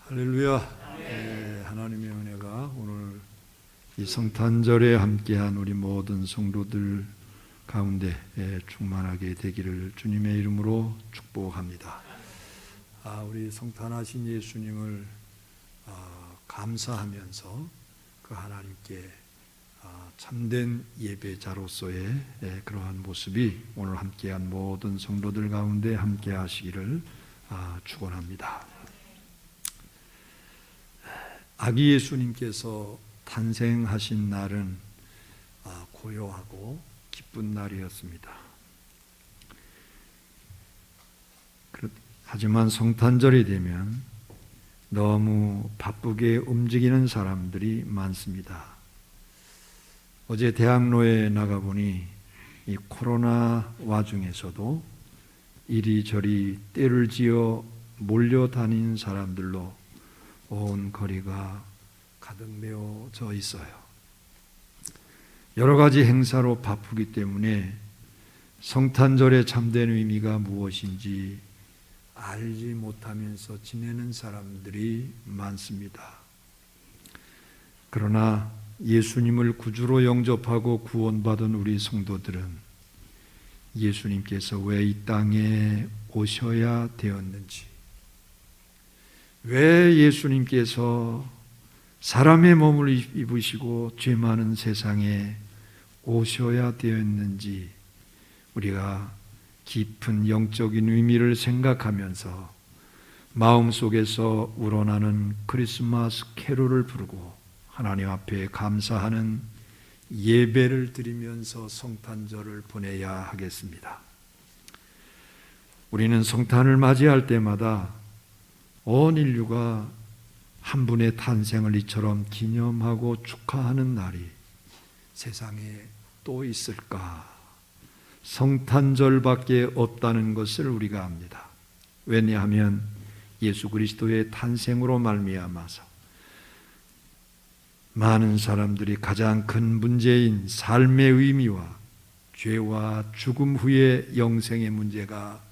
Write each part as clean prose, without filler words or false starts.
할렐루야. 하나님의 은혜가 오늘 이 성탄절에 함께한 우리 모든 성도들 가운데 충만하게 되기를 주님의 이름으로 축복합니다. 우리 성탄하신 예수님을 감사하면서 그 하나님께 참된 예배자로서의 그러한 모습이 오늘 함께한 모든 성도들 가운데 함께하시기를 축원합니다. 아기 예수님께서 탄생하신 날은 고요하고 기쁜 날이었습니다. 하지만 성탄절이 되면 너무 바쁘게 움직이는 사람들이 많습니다. 어제 대학로에 나가보니 이 코로나 와중에서도 이리저리 떼를 지어 몰려다니는 사람들로 온 거리가 가득 메워져 있어요. 여러 가지 행사로 바쁘기 때문에 성탄절의 참된 의미가 무엇인지 알지 못하면서 지내는 사람들이 많습니다. 그러나 예수님을 구주로 영접하고 구원받은 우리 성도들은 예수님께서 왜 이 땅에 오셔야 되었는지, 왜 예수님께서 사람의 몸을 입으시고 죄 많은 세상에 오셔야 되었는지 우리가 깊은 영적인 의미를 생각하면서 마음속에서 우러나는 크리스마스 캐롤을 부르고 하나님 앞에 감사하는 예배를 드리면서 성탄절을 보내야 하겠습니다. 우리는 성탄을 맞이할 때마다 온 인류가 한 분의 탄생을 이처럼 기념하고 축하하는 날이 세상에 또 있을까? 성탄절밖에 없다는 것을 우리가 압니다. 왜냐하면 예수 그리스도의 탄생으로 말미암아서 많은 사람들이 가장 큰 문제인 삶의 의미와 죄와 죽음 후의 영생의 문제가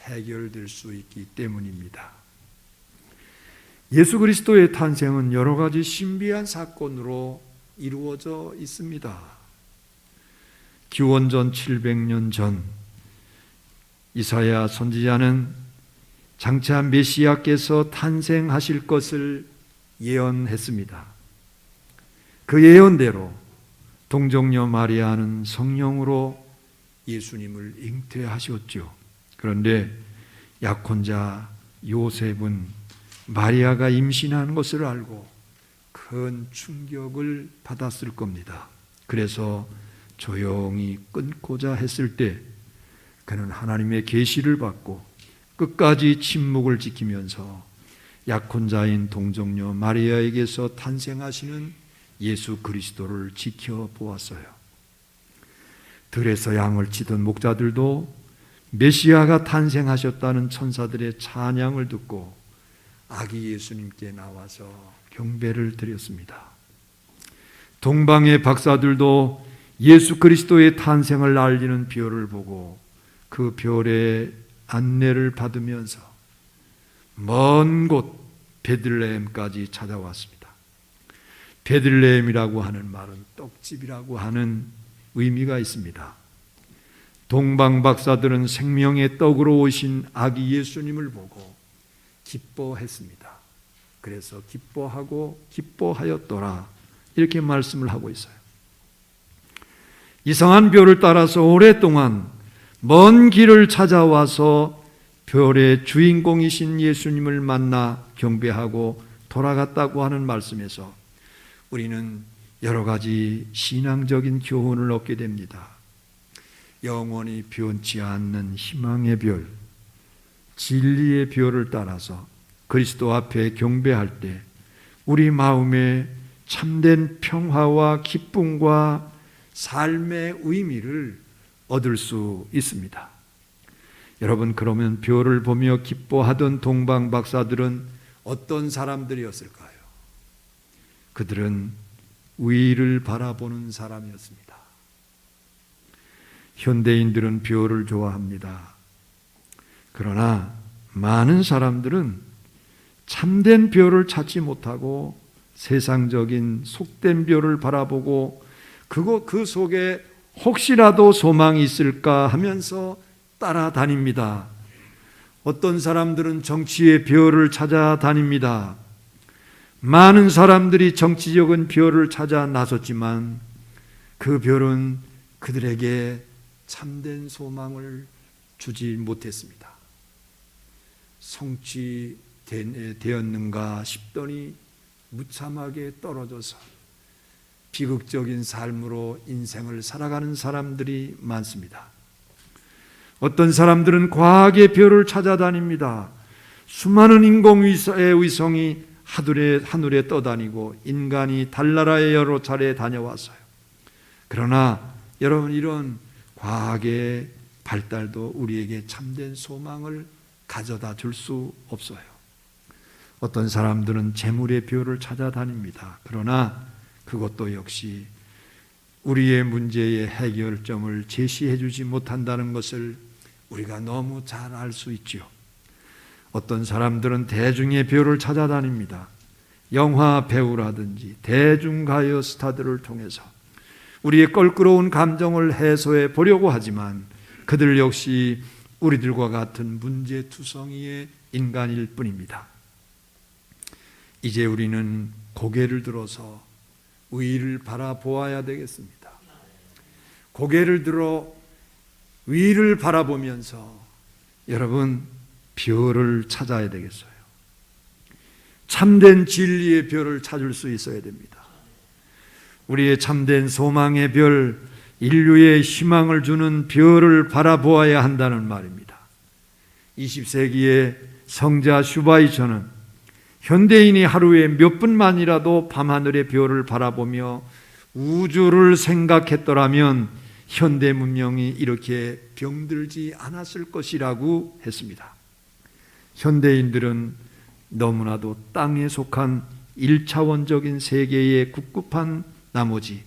해결될 수 있기 때문입니다. 예수 그리스도의 탄생은 여러 가지 신비한 사건으로 이루어져 있습니다. 기원전 700년 전 이사야 선지자는 장차 메시아께서 탄생하실 것을 예언했습니다. 그 예언대로 동정녀 마리아는 성령으로 예수님을 잉태하셨죠. 그런데 약혼자 요셉은 마리아가 임신한 것을 알고 큰 충격을 받았을 겁니다. 그래서 조용히 끊고자 했을 때 그는 하나님의 계시를 받고 끝까지 침묵을 지키면서 약혼자인 동정녀 마리아에게서 탄생하시는 예수 그리스도를 지켜보았어요. 들에서 양을 치던 목자들도 메시아가 탄생하셨다는 천사들의 찬양을 듣고 아기 예수님께 나와서 경배를 드렸습니다. 동방의 박사들도 예수 그리스도의 탄생을 알리는 별을 보고 그 별의 안내를 받으면서 먼 곳 베들레헴까지 찾아왔습니다. 베들레헴이라고 하는 말은 떡집이라고 하는 의미가 있습니다. 동방 박사들은 생명의 떡으로 오신 아기 예수님을 보고 기뻐했습니다. 그래서 기뻐하고 기뻐하였더라 이렇게 말씀을 하고 있어요. 이상한 별을 따라서 오랫동안 먼 길을 찾아와서 별의 주인공이신 예수님을 만나 경배하고 돌아갔다고 하는 말씀에서 우리는 여러 가지 신앙적인 교훈을 얻게 됩니다. 영원히 변치 않는 희망의 별, 진리의 별을 따라서 그리스도 앞에 경배할 때 우리 마음에 참된 평화와 기쁨과 삶의 의미를 얻을 수 있습니다. 여러분, 그러면 별을 보며 기뻐하던 동방 박사들은 어떤 사람들이었을까요? 그들은 위를 바라보는 사람이었습니다. 현대인들은 별을 좋아합니다. 그러나 많은 사람들은 참된 별을 찾지 못하고 세상적인 속된 별을 바라보고 그 속에 혹시라도 소망이 있을까 하면서 따라다닙니다. 어떤 사람들은 정치의 별을 찾아다닙니다. 많은 사람들이 정치적인 별을 찾아 나섰지만 그 별은 그들에게 참된 소망을 주지 못했습니다. 성취되었는가 싶더니 무참하게 떨어져서 비극적인 삶으로 인생을 살아가는 사람들이 많습니다. 어떤 사람들은 과학의 별을 찾아다닙니다. 수많은 인공위성의 위성이 하늘에 떠다니고 인간이 달나라에 여러 차례 다녀왔어요. 그러나 여러분, 이런 과학의 발달도 우리에게 참된 소망을 가져다 줄 수 없어요. 어떤 사람들은 재물의 별을 찾아다닙니다. 그러나 그것도 역시 우리의 문제의 해결점을 제시해 주지 못한다는 것을 우리가 너무 잘 알 수 있죠. 어떤 사람들은 대중의 별을 찾아다닙니다. 영화 배우라든지 대중가요 스타들을 통해서 우리의 껄끄러운 감정을 해소해 보려고 하지만 그들 역시 우리들과 같은 문제투성이의 인간일 뿐입니다. 이제 우리는 고개를 들어서 위를 바라보아야 되겠습니다. 고개를 들어 위를 바라보면서 여러분, 별을 찾아야 되겠어요. 참된 진리의 별을 찾을 수 있어야 됩니다. 우리의 참된 소망의 별, 인류의 희망을 주는 별을 바라보아야 한다는 말입니다. 20세기의 성자 슈바이처는 현대인이 하루에 몇 분만이라도 밤하늘의 별을 바라보며 우주를 생각했더라면 현대 문명이 이렇게 병들지 않았을 것이라고 했습니다. 현대인들은 너무나도 땅에 속한 1차원적인 세계에 국급한 나머지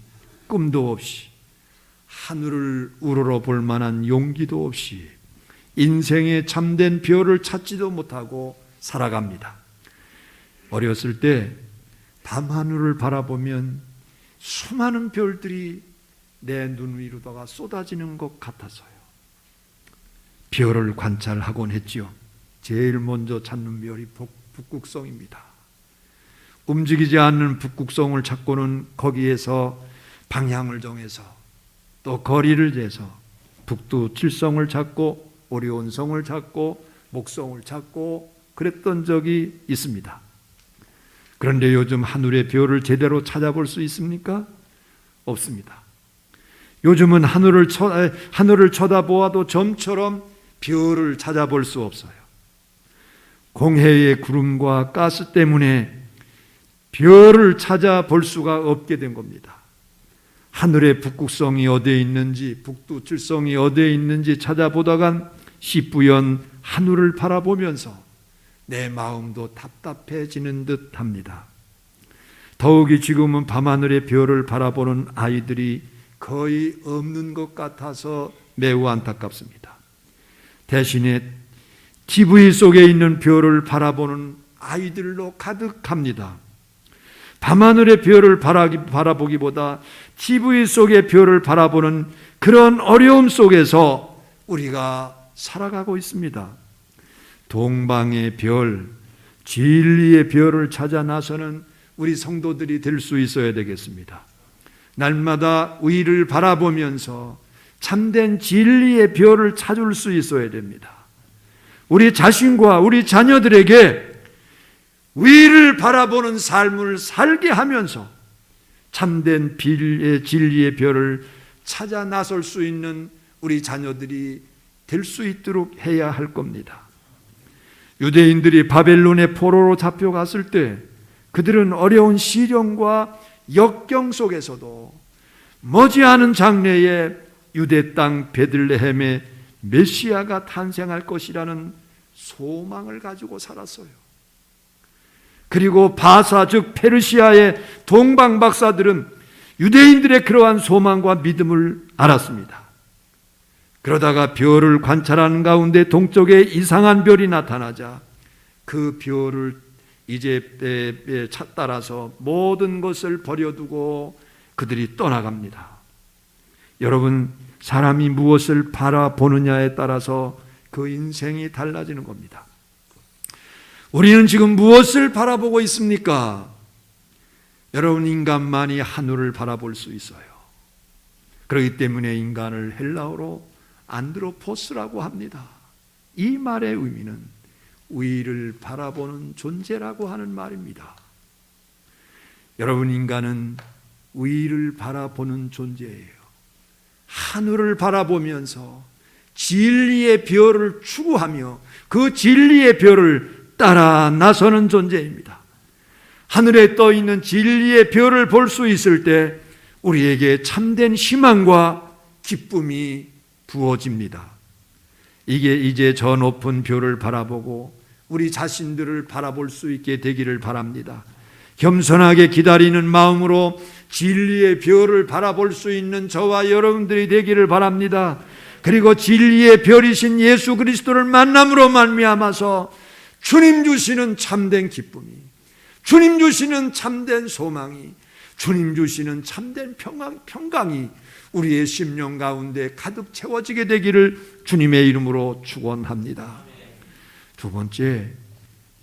꿈도 없이 하늘을 우러러 볼 만한 용기도 없이 인생의 참된 별을 찾지도 못하고 살아갑니다. 어렸을 때 밤하늘을 바라보면 수많은 별들이 내 눈 위로다가 쏟아지는 것 같아서요. 별을 관찰하곤 했지요. 제일 먼저 찾는 별이 북극성입니다. 움직이지 않는 북극성을 찾고는 거기에서 방향을 정해서 또 거리를 재서 북두칠성을 찾고 오리온성을 찾고 목성을 찾고 그랬던 적이 있습니다. 그런데 요즘 하늘의 별을 제대로 찾아볼 수 있습니까? 없습니다. 요즘은 하늘을 쳐다보아도 점처럼 별을 찾아볼 수 없어요. 공해의 구름과 가스 때문에 별을 찾아볼 수가 없게 된 겁니다. 하늘의 북극성이 어디에 있는지, 북두칠성이 어디에 있는지 찾아보다간 시뿌연 하늘을 바라보면서 내 마음도 답답해지는 듯 합니다. 더욱이 지금은 밤하늘의 별을 바라보는 아이들이 거의 없는 것 같아서 매우 안타깝습니다. 대신에 TV 속에 있는 별을 바라보는 아이들로 가득합니다. 밤하늘의 별을 바라보기보다 TV 속의 별을 바라보는 그런 어려움 속에서 우리가 살아가고 있습니다. 동방의 별, 진리의 별을 찾아 나서는 우리 성도들이 될 수 있어야 되겠습니다. 날마다 위를 바라보면서 참된 진리의 별을 찾을 수 있어야 됩니다. 우리 자신과 우리 자녀들에게 위를 바라보는 삶을 살게 하면서 참된 진리의 별을 찾아 나설 수 있는 우리 자녀들이 될 수 있도록 해야 할 겁니다. 유대인들이 바벨론의 포로로 잡혀갔을 때 그들은 어려운 시련과 역경 속에서도 머지않은 장래에 유대 땅 베들레헴에 메시아가 탄생할 것이라는 소망을 가지고 살았어요. 그리고 바사 즉 페르시아의 동방 박사들은 유대인들의 그러한 소망과 믿음을 알았습니다. 그러다가 별을 관찰하는 가운데 동쪽에 이상한 별이 나타나자 그 별을 이집트에 따라서 모든 것을 버려두고 그들이 떠나갑니다. 여러분, 사람이 무엇을 바라보느냐에 따라서 그 인생이 달라지는 겁니다. 우리는 지금 무엇을 바라보고 있습니까? 여러분, 인간만이 하늘을 바라볼 수 있어요. 그렇기 때문에 인간을 헬라어로 안드로포스라고 합니다. 이 말의 의미는 위를 바라보는 존재라고 하는 말입니다. 여러분, 인간은 위를 바라보는 존재예요. 하늘을 바라보면서 진리의 별을 추구하며 그 진리의 별을 따라 나서는 존재입니다. 하늘에 떠 있는 진리의 별을 볼 수 있을 때 우리에게 참된 희망과 기쁨이 부어집니다. 이게 이제 저 높은 별을 바라보고 우리 자신들을 바라볼 수 있게 되기를 바랍니다. 겸손하게 기다리는 마음으로 진리의 별을 바라볼 수 있는 저와 여러분들이 되기를 바랍니다. 그리고 진리의 별이신 예수 그리스도를 만남으로 말미암아서 주님 주시는 참된 기쁨이, 주님 주시는 참된 소망이, 주님 주시는 참된 평강이 우리의 심령 가운데 가득 채워지게 되기를 주님의 이름으로 축원합니다. 두 번째,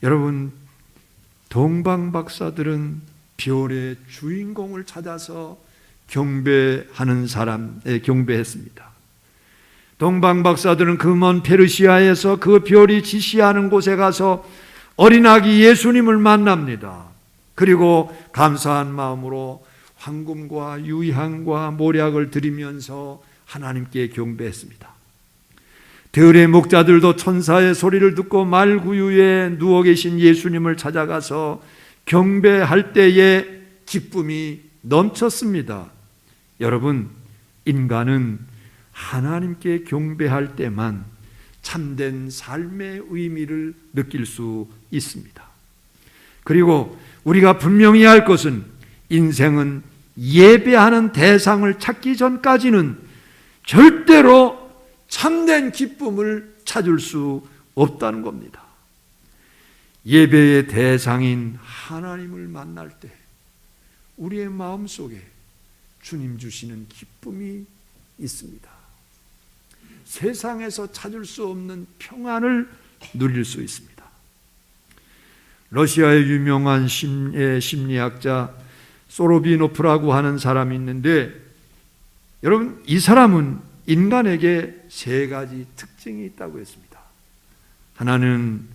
여러분, 동방 박사들은 별의 주인공을 찾아서 경배하는 사람에 경배했습니다. 동방 박사들은 그 먼 페르시아에서 그 별이 지시하는 곳에 가서 어린아기 예수님을 만납니다. 그리고 감사한 마음으로 황금과 유향과 모략을 드리면서 하나님께 경배했습니다. 들의 목자들도 천사의 소리를 듣고 말구유에 누워 계신 예수님을 찾아가서 경배할 때에 기쁨이 넘쳤습니다. 여러분, 인간은 하나님께 경배할 때만 참된 삶의 의미를 느낄 수 있습니다. 그리고 우리가 분명히 할 것은 인생은 예배하는 대상을 찾기 전까지는 절대로 참된 기쁨을 찾을 수 없다는 겁니다. 예배의 대상인 하나님을 만날 때 우리의 마음속에 주님 주시는 기쁨이 있습니다. 세상에서 찾을 수 없는 평안을 누릴 수 있습니다. 러시아의 유명한 심리학자 소로비노프라고 하는 사람이 있는데, 여러분, 이 사람은 인간에게 세 가지 특징이 있다고 했습니다. 하나는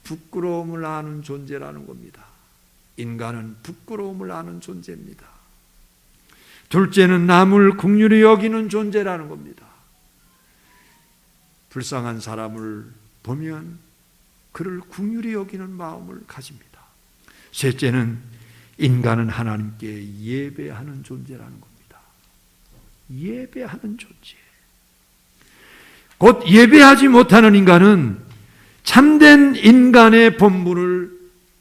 부끄러움을 아는 존재라는 겁니다. 인간은 부끄러움을 아는 존재입니다. 둘째는 남을 긍휼히 여기는 존재라는 겁니다. 불쌍한 사람을 보면 그를 긍휼히 여기는 마음을 가집니다. 셋째는 인간은 하나님께 예배하는 존재라는 겁니다. 예배하는 존재. 곧 예배하지 못하는 인간은 참된 인간의 본분을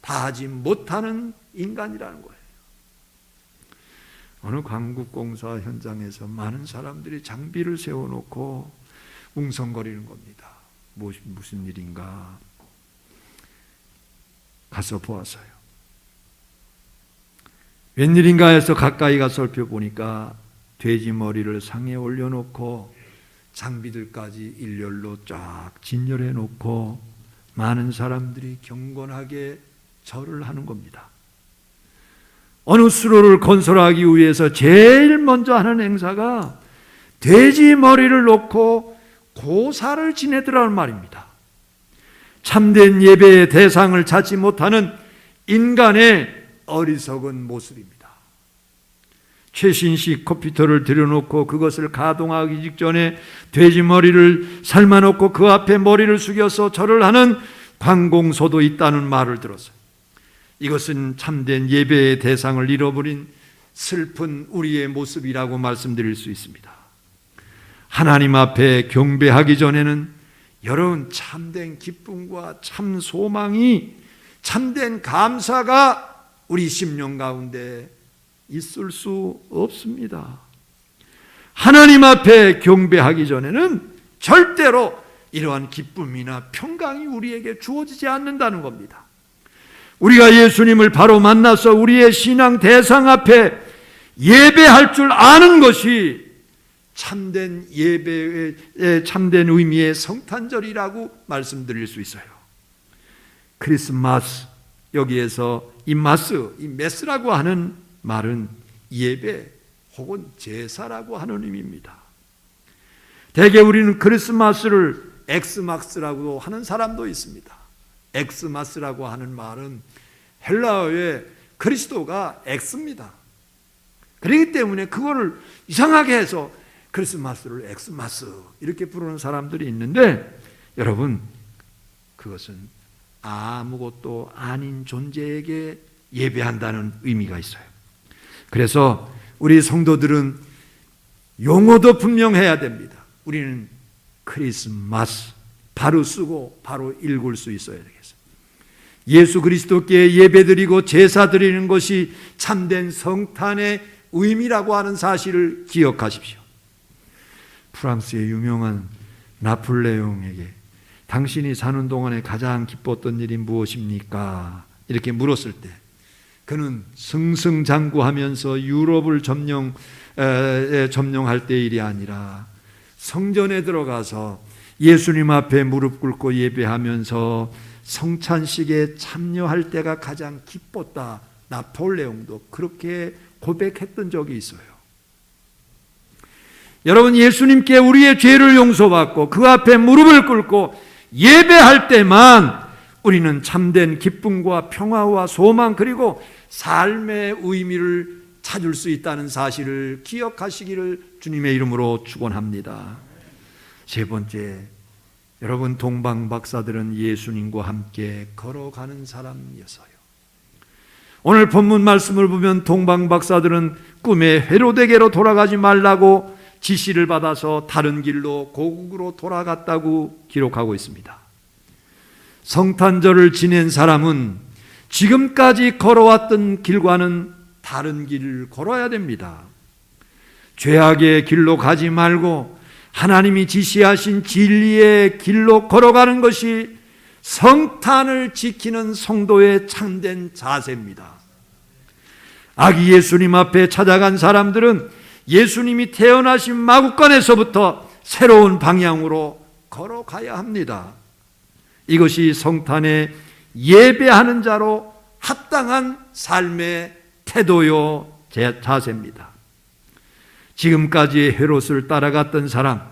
다하지 못하는 인간이라는 거예요. 어느 강국공사 현장에서 많은 사람들이 장비를 세워놓고 웅성거리는 겁니다. 무슨 일인가 가서 보았어요. 웬일인가 해서 가까이 가서 살펴보니까 돼지 머리를 상에 올려놓고 장비들까지 일렬로 쫙 진열해 놓고 많은 사람들이 경건하게 절을 하는 겁니다. 어느 수로를 건설하기 위해서 제일 먼저 하는 행사가 돼지 머리를 놓고 고사를 지내더라는 말입니다. 참된 예배의 대상을 찾지 못하는 인간의 어리석은 모습입니다. 최신식 컴퓨터를 들여놓고 그것을 가동하기 직전에 돼지 머리를 삶아놓고 그 앞에 머리를 숙여서 절을 하는 관공서도 있다는 말을 들었어요. 이것은 참된 예배의 대상을 잃어버린 슬픈 우리의 모습이라고 말씀드릴 수 있습니다. 하나님 앞에 경배하기 전에는 여러분, 참된 기쁨과 참 소망이, 참된 감사가 우리 심령 가운데 있을 수 없습니다. 하나님 앞에 경배하기 전에는 절대로 이러한 기쁨이나 평강이 우리에게 주어지지 않는다는 겁니다. 우리가 예수님을 바로 만나서 우리의 신앙 대상 앞에 예배할 줄 아는 것이 참된 예배의 참된 의미의 성탄절이라고 말씀드릴 수 있어요. 크리스마스, 여기에서 이 마스, 이 메스라고 하는 말은 예배 혹은 제사라고 하는 의미입니다. 대개 우리는 크리스마스를 엑스마스라고 하는 사람도 있습니다. 엑스마스라고 하는 말은 헬라어의 그리스도가 엑스입니다. 그렇기 때문에 그거를 이상하게 해서 크리스마스를 엑스마스 이렇게 부르는 사람들이 있는데, 여러분, 그것은 아무것도 아닌 존재에게 예배한다는 의미가 있어요. 그래서 우리 성도들은 용어도 분명해야 됩니다. 우리는 크리스마스 바로 쓰고 바로 읽을 수 있어야 되겠어요. 예수 그리스도께 예배드리고 제사 드리는 것이 참된 성탄의 의미라고 하는 사실을 기억하십시오. 프랑스의 유명한 나폴레옹에게 당신이 사는 동안에 가장 기뻤던 일이 무엇입니까? 이렇게 물었을 때 그는 승승장구하면서 유럽을 점령할 때 일이 아니라 성전에 들어가서 예수님 앞에 무릎 꿇고 예배하면서 성찬식에 참여할 때가 가장 기뻤다. 나폴레옹도 그렇게 고백했던 적이 있어요. 여러분, 예수님께 우리의 죄를 용서받고 그 앞에 무릎을 꿇고 예배할 때만 우리는 참된 기쁨과 평화와 소망 그리고 삶의 의미를 찾을 수 있다는 사실을 기억하시기를 주님의 이름으로 축원합니다. 세 번째, 여러분, 동방 박사들은 예수님과 함께 걸어가는 사람이었어요. 오늘 본문 말씀을 보면 동방 박사들은 꿈에 헤로데게로 돌아가지 말라고 지시를 받아서 다른 길로 고국으로 돌아갔다고 기록하고 있습니다. 성탄절을 지낸 사람은 지금까지 걸어왔던 길과는 다른 길을 걸어야 됩니다. 죄악의 길로 가지 말고 하나님이 지시하신 진리의 길로 걸어가는 것이 성탄을 지키는 성도의 참된 자세입니다. 아기 예수님 앞에 찾아간 사람들은 예수님이 태어나신 마구간에서부터 새로운 방향으로 걸어가야 합니다. 이것이 성탄에 예배하는 자로 합당한 삶의 태도요 자세입니다. 지금까지 헤롯을 따라갔던 사람,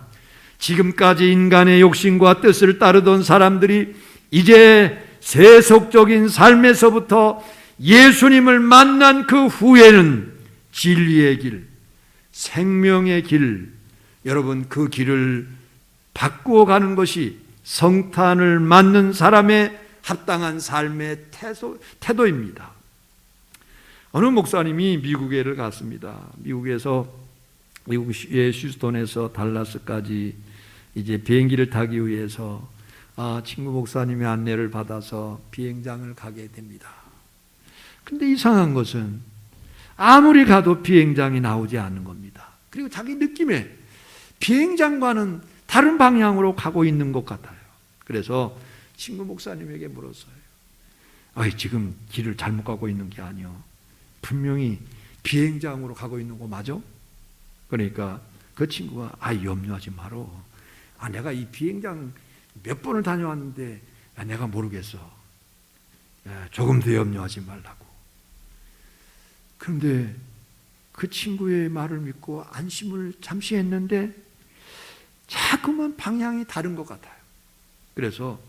지금까지 인간의 욕심과 뜻을 따르던 사람들이 이제 세속적인 삶에서부터 예수님을 만난 그 후에는 진리의 길, 생명의 길, 여러분, 그 길을 바꾸어 가는 것이 성탄을 맞는 사람의 합당한 삶의 태도입니다. 어느 목사님이 미국에를 갔습니다. 미국의 휴스턴에서 달라스까지 이제 비행기를 타기 위해서 친구 목사님의 안내를 받아서 비행장을 가게 됩니다. 근데 이상한 것은 아무리 가도 비행장이 나오지 않는 겁니다. 그리고 자기 느낌에 비행장과는 다른 방향으로 가고 있는 것 같아요. 그래서 친구 목사님에게 물었어요. 지금 길을 잘못 가고 있는 게 아니요. 분명히 비행장으로 가고 있는 거 맞아? 그러니까 그 친구가 염려하지 마라. 내가 이 비행장 몇 번을 다녀왔는데 내가 모르겠어. 조금 더 염려하지 말라고. 그런데 그 친구의 말을 믿고 안심을 잠시 했는데 자꾸만 방향이 다른 것 같아요. 그래서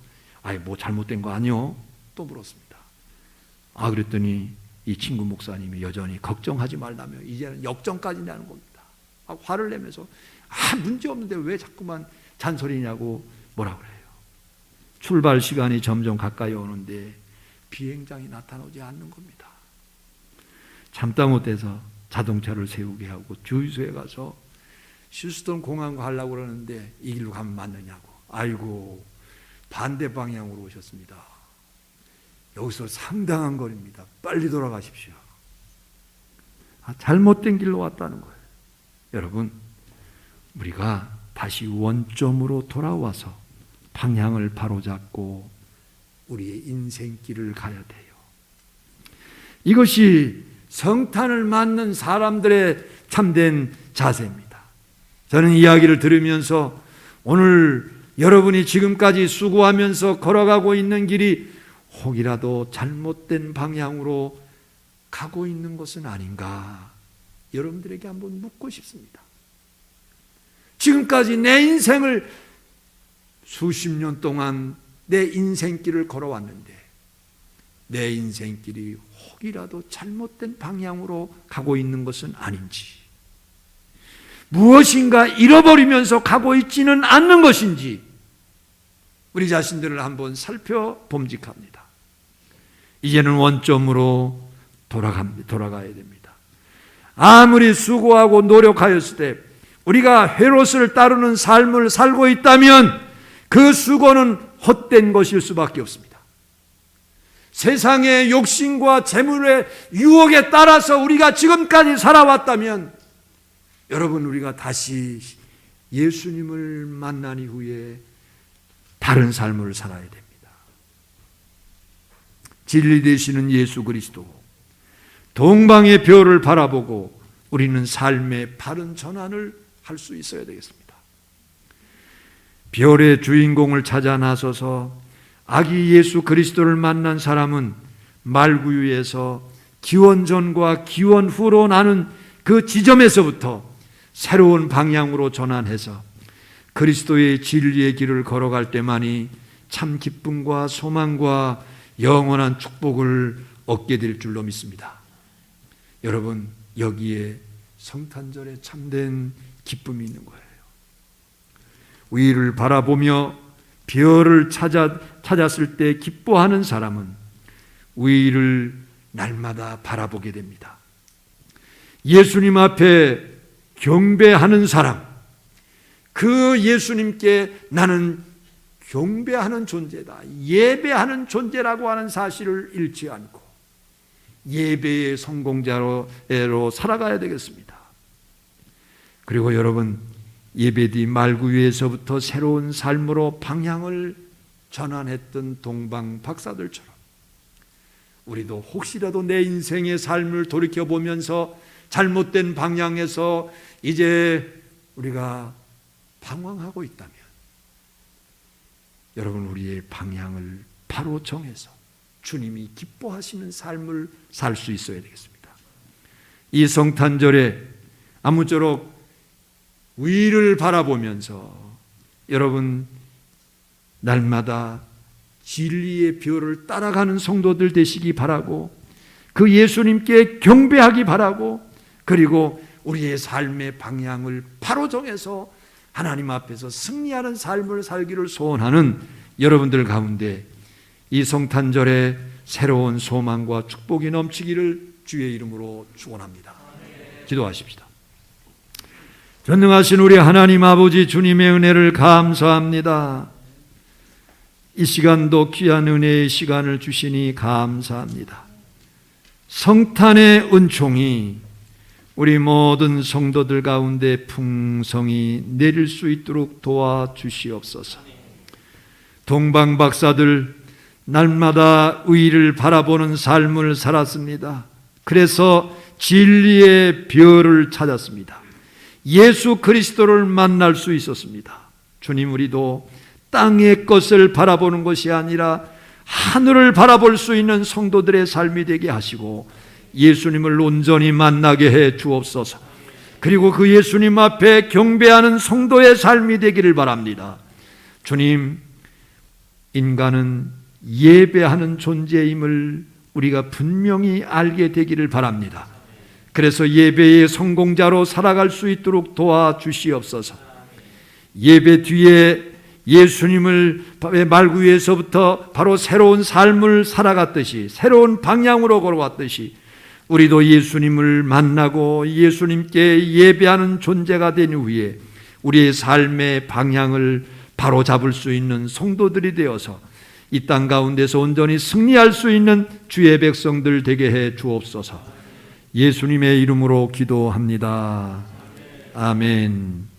뭐 잘못된 거 아니요? 또 물었습니다. 그랬더니 이 친구 목사님이 여전히 걱정하지 말라며 이제는 역정까지 나는 겁니다. 화를 내면서 문제 없는데 왜 자꾸만 잔소리냐고 뭐라 그래요. 출발 시간이 점점 가까이 오는데 비행장이 나타나지 않는 겁니다. 참다 못해서 자동차를 세우게 하고 주유소에 가서 휴스턴 공항 가려고 그러는데 이 길로 가면 맞느냐고. 반대 방향으로 오셨습니다. 여기서 상당한 거리입니다. 빨리 돌아가십시오. 잘못된 길로 왔다는 거예요. 여러분, 우리가 다시 원점으로 돌아와서 방향을 바로잡고 우리의 인생길을 가야 돼요. 이것이 성탄을 맞는 사람들의 참된 자세입니다. 저는 이야기를 들으면서 오늘 여러분이 지금까지 수고하면서 걸어가고 있는 길이 혹이라도 잘못된 방향으로 가고 있는 것은 아닌가 여러분들에게 한번 묻고 싶습니다. 지금까지 내 인생을 수십 년 동안 내 인생길을 걸어왔는데 내 인생길이 혹이라도 잘못된 방향으로 가고 있는 것은 아닌지, 무엇인가 잃어버리면서 가고 있지는 않는 것인지 우리 자신들을 한번 살펴봄직합니다. 이제는 원점으로 돌아가야 됩니다. 아무리 수고하고 노력하였을 때 우리가 헤롯을 따르는 삶을 살고 있다면 그 수고는 헛된 것일 수밖에 없습니다. 세상의 욕심과 재물의 유혹에 따라서 우리가 지금까지 살아왔다면 여러분, 우리가 다시 예수님을 만난 이후에 다른 삶을 살아야 됩니다. 진리 되시는 예수 그리스도, 동방의 별을 바라보고 우리는 삶의 바른 전환을 할 수 있어야 되겠습니다. 별의 주인공을 찾아 나서서 아기 예수 그리스도를 만난 사람은 말구유에서 기원 전과 기원 후로 나는 그 지점에서부터 새로운 방향으로 전환해서 그리스도의 진리의 길을 걸어갈 때만이 참 기쁨과 소망과 영원한 축복을 얻게 될 줄로 믿습니다. 여러분, 여기에 성탄절에 참된 기쁨이 있는 거예요. 위를 바라보며 별을 찾았을 때 기뻐하는 사람은 위를 날마다 바라보게 됩니다. 예수님 앞에 경배하는 사람, 그 예수님께 나는 경배하는 존재다, 예배하는 존재라고 하는 사실을 잃지 않고 예배의 성공자로 살아가야 되겠습니다. 그리고 여러분, 예배 뒤 말구유에서부터 새로운 삶으로 방향을 전환했던 동방 박사들처럼 우리도 혹시라도 내 인생의 삶을 돌이켜보면서 잘못된 방향에서 이제 우리가 방황하고 있다면 여러분, 우리의 방향을 바로 정해서 주님이 기뻐하시는 삶을 살 수 있어야 되겠습니다. 이 성탄절에 아무쪼록 위를 바라보면서 여러분, 날마다 진리의 별을 따라가는 성도들 되시기 바라고, 그 예수님께 경배하기 바라고, 그리고 우리의 삶의 방향을 바로 정해서 하나님 앞에서 승리하는 삶을 살기를 소원하는 여러분들 가운데 이 성탄절에 새로운 소망과 축복이 넘치기를 주의 이름으로 축원합니다. 기도하십시다. 전능하신 우리 하나님 아버지, 주님의 은혜를 감사합니다. 이 시간도 귀한 은혜의 시간을 주시니 감사합니다. 성탄의 은총이 우리 모든 성도들 가운데 풍성히 내릴 수 있도록 도와주시옵소서. 동방 박사들 날마다 의를 바라보는 삶을 살았습니다. 그래서 진리의 별을 찾았습니다. 예수 그리스도를 만날 수 있었습니다. 주님, 우리도 땅의 것을 바라보는 것이 아니라 하늘을 바라볼 수 있는 성도들의 삶이 되게 하시고 예수님을 온전히 만나게 해 주옵소서. 그리고 그 예수님 앞에 경배하는 성도의 삶이 되기를 바랍니다. 주님, 인간은 예배하는 존재임을 우리가 분명히 알게 되기를 바랍니다. 그래서 예배의 성공자로 살아갈 수 있도록 도와주시옵소서. 예배 뒤에 예수님을 말구유에서부터 바로 새로운 삶을 살아갔듯이, 새로운 방향으로 걸어왔듯이 우리도 예수님을 만나고 예수님께 예배하는 존재가 된 후에 우리의 삶의 방향을 바로 잡을 수 있는 성도들이 되어서 이 땅 가운데서 온전히 승리할 수 있는 주의 백성들 되게 해 주옵소서. 예수님의 이름으로 기도합니다. 아멘.